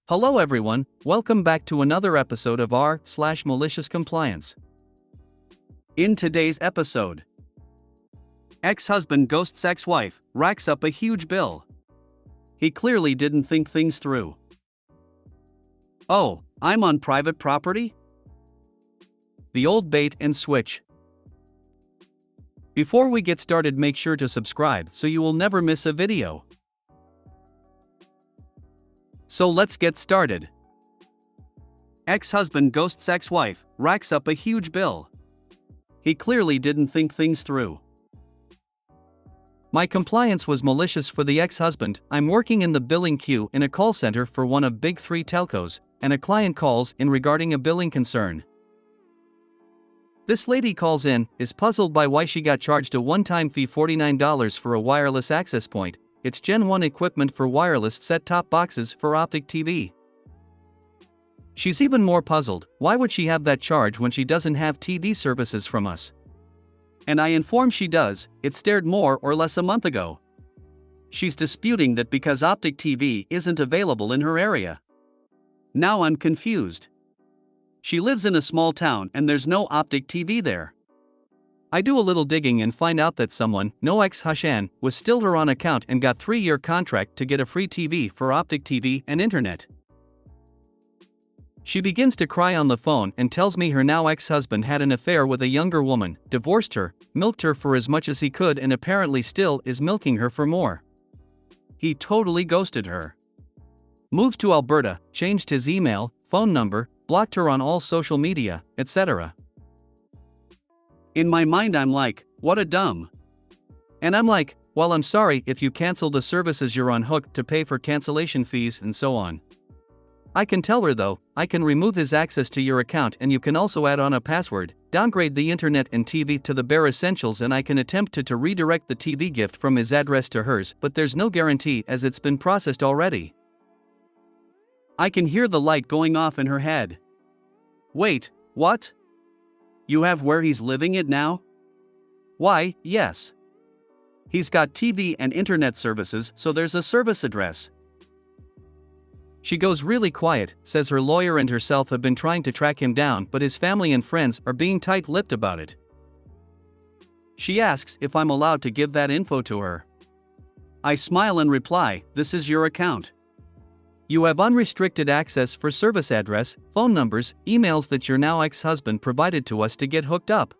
Hello everyone, welcome back to another episode of r/Malicious Compliance. In today's episode, ex-husband ghosts ex-wife, racks up a huge bill. He clearly didn't think things through. Oh, I'm on private property? The old bait and switch. Before we get started, make sure to subscribe so you will never miss a video. So let's get started. Ex-husband ghosts ex-wife, racks up a huge bill. He clearly didn't think things through. My compliance was malicious for the ex-husband. I'm working in the billing queue in a call center for one of big 3 telcos, and a client calls in regarding a billing concern. This lady calls in, is puzzled by why she got charged a one-time fee $49 for a wireless access point. It's Gen 1 equipment for wireless set-top boxes for optic TV. She's even more puzzled, why would she have that charge when she doesn't have TV services from us? And I inform she does, it started more or less a month ago. She's disputing that because optic TV isn't available in her area. Now I'm confused. She lives in a small town and there's no optic TV there. I do a little digging and find out that someone, no ex-husband, was still her on account and got 3-year contract to get a free TV for optic TV and internet. She begins to cry on the phone and tells me her now ex-husband had an affair with a younger woman, divorced her, milked her for as much as he could and apparently still is milking her for more. He totally ghosted her. Moved to Alberta, changed his email, phone number, blocked her on all social media, etc. In my mind I'm like, what a dumb. And I'm like, well, I'm sorry if you cancel the services, you're on hook to pay for cancellation fees and so on. I can tell her though, I can remove his access to your account and you can also add on a password, downgrade the internet and TV to the bare essentials, and I can attempt to redirect the TV gift from his address to hers, but there's no guarantee as it's been processed already. I can hear the light going off in her head. Wait, what? You have where he's living it now? Why, yes. He's got TV and internet services, so there's a service address. She goes really quiet, says her lawyer and herself have been trying to track him down, but his family and friends are being tight-lipped about it. She asks if I'm allowed to give that info to her. I smile and reply, this is your account. You have unrestricted access for service address, phone numbers, emails that your now ex-husband provided to us to get hooked up.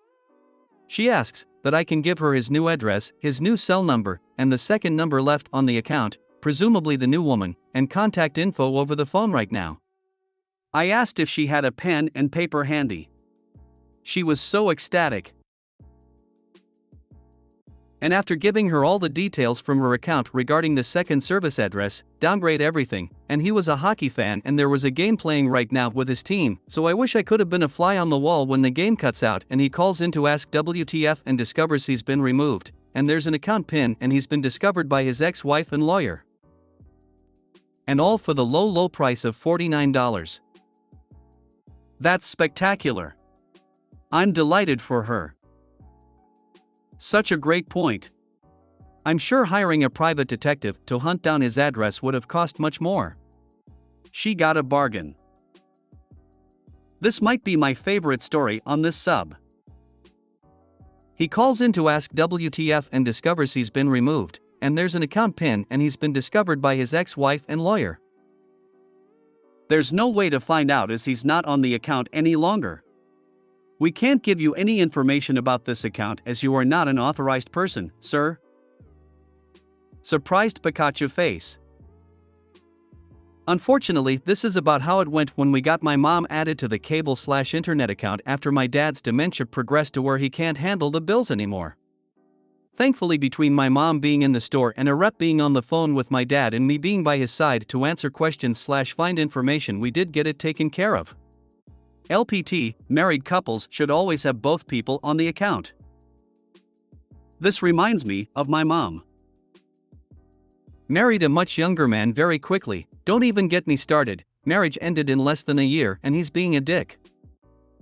She asks that I can give her his new address, his new cell number, and the second number left on the account, presumably the new woman, and contact info over the phone right now. I asked if she had a pen and paper handy. She was so ecstatic. And after giving her all the details from her account regarding the second service address, downgrade everything, and he was a hockey fan and there was a game playing right now with his team, so I wish I could have been a fly on the wall when the game cuts out and he calls in to ask WTF and discovers he's been removed, and there's an account pin and he's been discovered by his ex-wife and lawyer. And all for the low price of $49. That's spectacular. I'm delighted for her. Such a great point. I'm sure hiring a private detective to hunt down his address would have cost much more. She got a bargain. This might be my favorite story on this sub. He calls in to ask WTF and discovers he's been removed, and there's an account pin and he's been discovered by his ex-wife and lawyer. There's no way to find out as he's not on the account any longer. We can't give you any information about this account as you are not an authorized person, sir. Surprised Pikachu face. Unfortunately, this is about how it went when we got my mom added to the cable/internet account after my dad's dementia progressed to where he can't handle the bills anymore. Thankfully, between my mom being in the store and a rep being on the phone with my dad and me being by his side to answer questions/find information, we did get it taken care of. LPT, married couples should always have both people on the account. This reminds me of my mom. Married a much younger man very quickly, don't even get me started, marriage ended in less than a year and he's being a dick.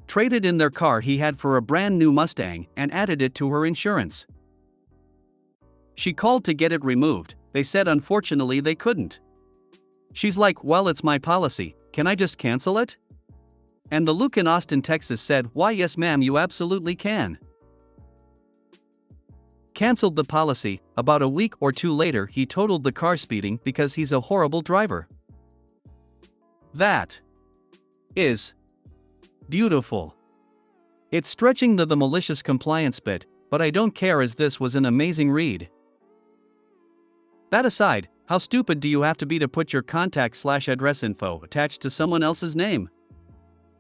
Traded in their car he had for a brand new Mustang and added it to her insurance. She called to get it removed, they said unfortunately they couldn't. She's like, well, it's my policy, can I just cancel it? And the Luke in Austin, Texas said, why yes ma'am, you absolutely can. Cancelled the policy. About a week or two later he totaled the car speeding because he's a horrible driver. That is beautiful. It's stretching the malicious compliance bit, but I don't care as this was an amazing read. That aside, how stupid do you have to be to put your contact/address info attached to someone else's name?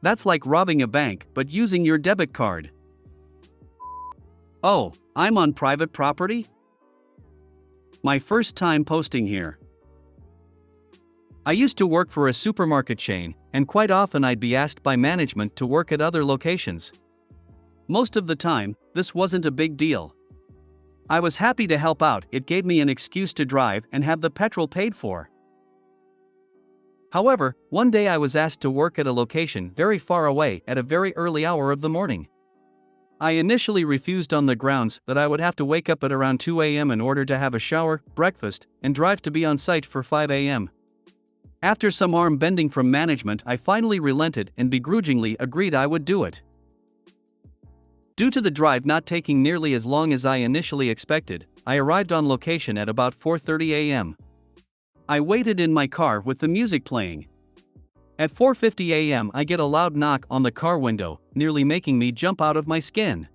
That's like robbing a bank but using your debit card. Oh, I'm on private property? My first time posting here. I used to work for a supermarket chain, and quite often I'd be asked by management to work at other locations. Most of the time, this wasn't a big deal. I was happy to help out, it gave me an excuse to drive and have the petrol paid for. However, one day I was asked to work at a location very far away at a very early hour of the morning. I initially refused on the grounds that I would have to wake up at around 2 a.m. in order to have a shower, breakfast, and drive to be on site for 5 a.m. After some arm bending from management, I finally relented and begrudgingly agreed I would do it. Due to the drive not taking nearly as long as I initially expected, I arrived on location at about 4:30 a.m. I waited in my car with the music playing. At 4:50 a.m. I get a loud knock on the car window, nearly making me jump out of my skin.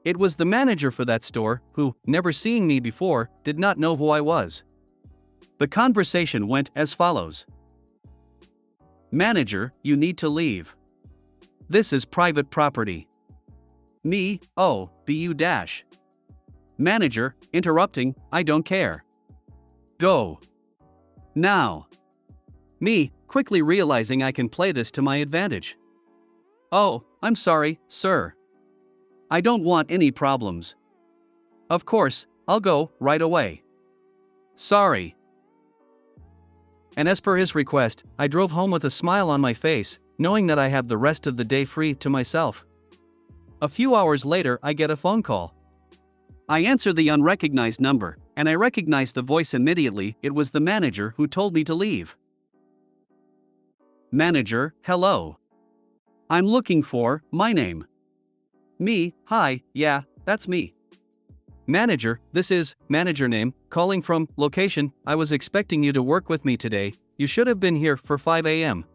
It was the manager for that store, who, never seeing me before, did not know who I was. The conversation went as follows. Manager, you need to leave. This is private property. Me, oh, bu dash. Manager, interrupting, I don't care. Go. Now. Me, quickly realizing I can play this to my advantage. Oh, I'm sorry, sir. I don't want any problems. Of course, I'll go, right away. Sorry. And as per his request, I drove home with a smile on my face, knowing that I have the rest of the day free to myself. A few hours later I get a phone call. I answer the unrecognized number, and I recognize the voice immediately. It was the manager who told me to leave. Manager, hello. I'm looking for my name. Me, hi, yeah, that's me. Manager, this is manager name, calling from location. I was expecting you to work with me today. You should have been here for 5 a.m.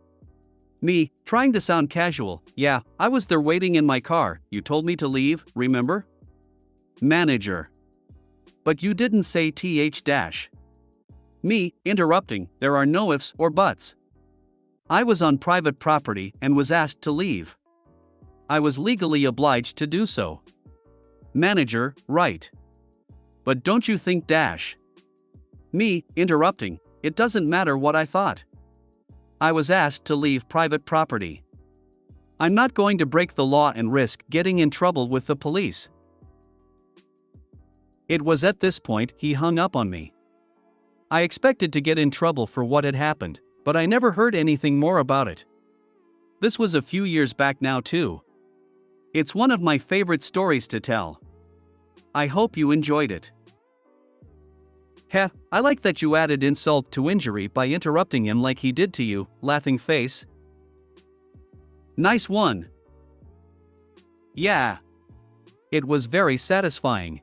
Me, trying to sound casual, yeah, I was there waiting in my car. You told me to leave, remember? Manager. But you didn't say th dash. Me, interrupting, there are no ifs or buts. I was on private property and was asked to leave. I was legally obliged to do so. Manager, right. But don't you think dash? Me, interrupting, it doesn't matter what I thought. I was asked to leave private property. I'm not going to break the law and risk getting in trouble with the police. It was at this point he hung up on me. I expected to get in trouble for what had happened, but I never heard anything more about it. This was a few years back now too. It's one of my favorite stories to tell. I hope you enjoyed it. Heh, I like that you added insult to injury by interrupting him like he did to you, laughing face. Nice one. Yeah. It was very satisfying.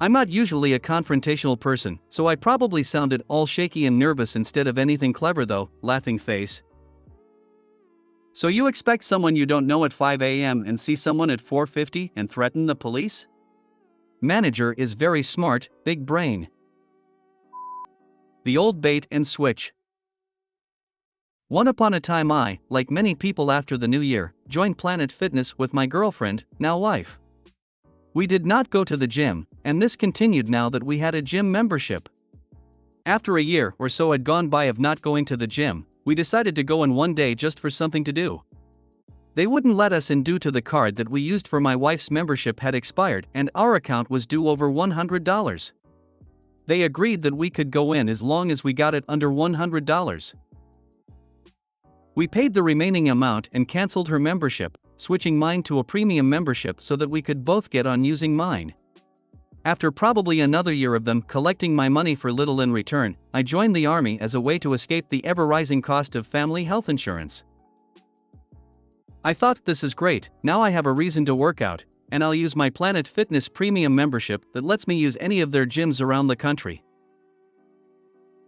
I'm not usually a confrontational person, so I probably sounded all shaky and nervous instead of anything clever though, laughing face. So you expect someone you don't know at 5 a.m. and see someone at 4:50 and threaten the police? Manager is very smart, big brain. The old bait and switch. One upon a time I, like many people after the new year, joined Planet Fitness with my girlfriend, now wife. We did not go to the gym, and this continued now that we had a gym membership. After a year or so had gone by of not going to the gym, we decided to go in one day just for something to do. They wouldn't let us in due to the card that we used for my wife's membership had expired and our account was due over $100. They agreed that we could go in as long as we got it under $100. We paid the remaining amount and canceled her membership, switching mine to a premium membership so that we could both get on using mine. After probably another year of them collecting my money for little in return, I joined the army as a way to escape the ever-rising cost of family health insurance. I thought, this is great, now I have a reason to work out, and I'll use my Planet Fitness premium membership that lets me use any of their gyms around the country.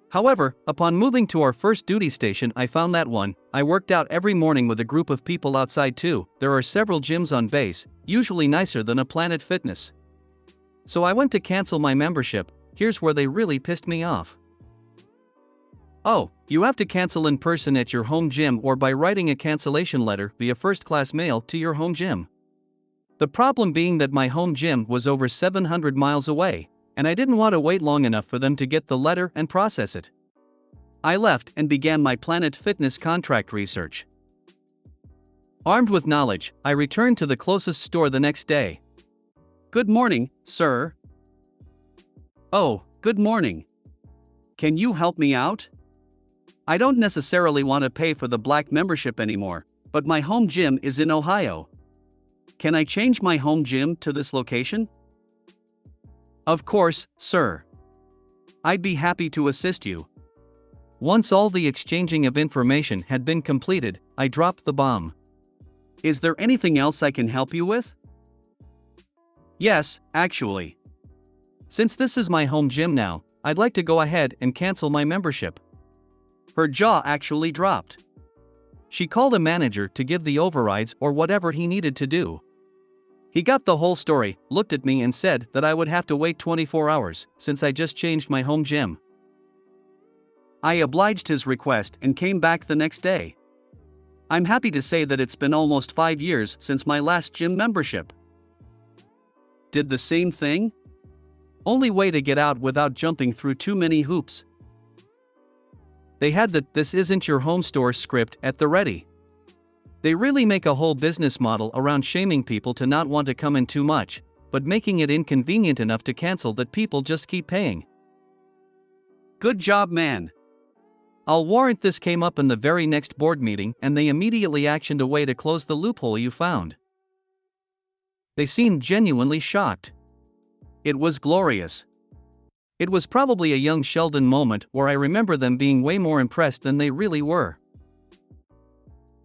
However, upon moving to our first duty station, I found that I worked out every morning with a group of people outside too. There are several gyms on base, usually nicer than a Planet Fitness. So I went to cancel my membership. Here's where they really pissed me off. Oh, you have to cancel in person at your home gym or by writing a cancellation letter via first-class mail to your home gym. The problem being that my home gym was over 700 miles away, and I didn't want to wait long enough for them to get the letter and process it. I left and began my Planet Fitness contract research. Armed with knowledge, I returned to the closest store the next day. "Good morning, sir." "Oh, good morning. Can you help me out? I don't necessarily want to pay for the black membership anymore, but my home gym is in Ohio. Can I change my home gym to this location?" "Of course, sir. I'd be happy to assist you." Once all the exchanging of information had been completed, I dropped the bomb. "Is there anything else I can help you with?" "Yes, actually. Since this is my home gym now, I'd like to go ahead and cancel my membership." Her jaw actually dropped. She called a manager to give the overrides or whatever he needed to do. He got the whole story, looked at me and said that I would have to wait 24 hours, since I just changed my home gym. I obliged his request and came back the next day. I'm happy to say that it's been almost 5 years since my last gym membership. Did the same thing? Only way to get out without jumping through too many hoops. They had the "this isn't your home store" script at the ready. They really make a whole business model around shaming people to not want to come in too much, but making it inconvenient enough to cancel that people just keep paying. Good job, man. I'll warrant this came up in the very next board meeting and they immediately actioned a way to close the loophole you found. They seemed genuinely shocked. It was glorious. It was probably a young Sheldon moment where I remember them being way more impressed than they really were.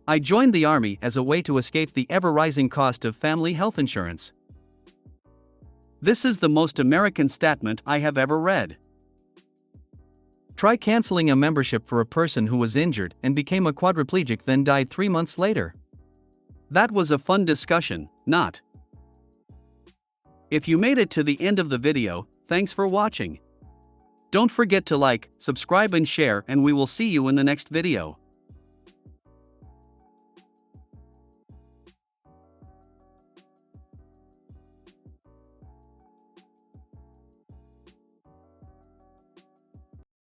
I joined the army as a way to escape the ever-rising cost of family health insurance. This is the most American statement I have ever read. Try canceling a membership for a person who was injured and became a quadriplegic then died 3 months later. That was a fun discussion, not? If you made it to the end of the video, thanks for watching. Don't forget to like, subscribe and share, and we will see you in the next video.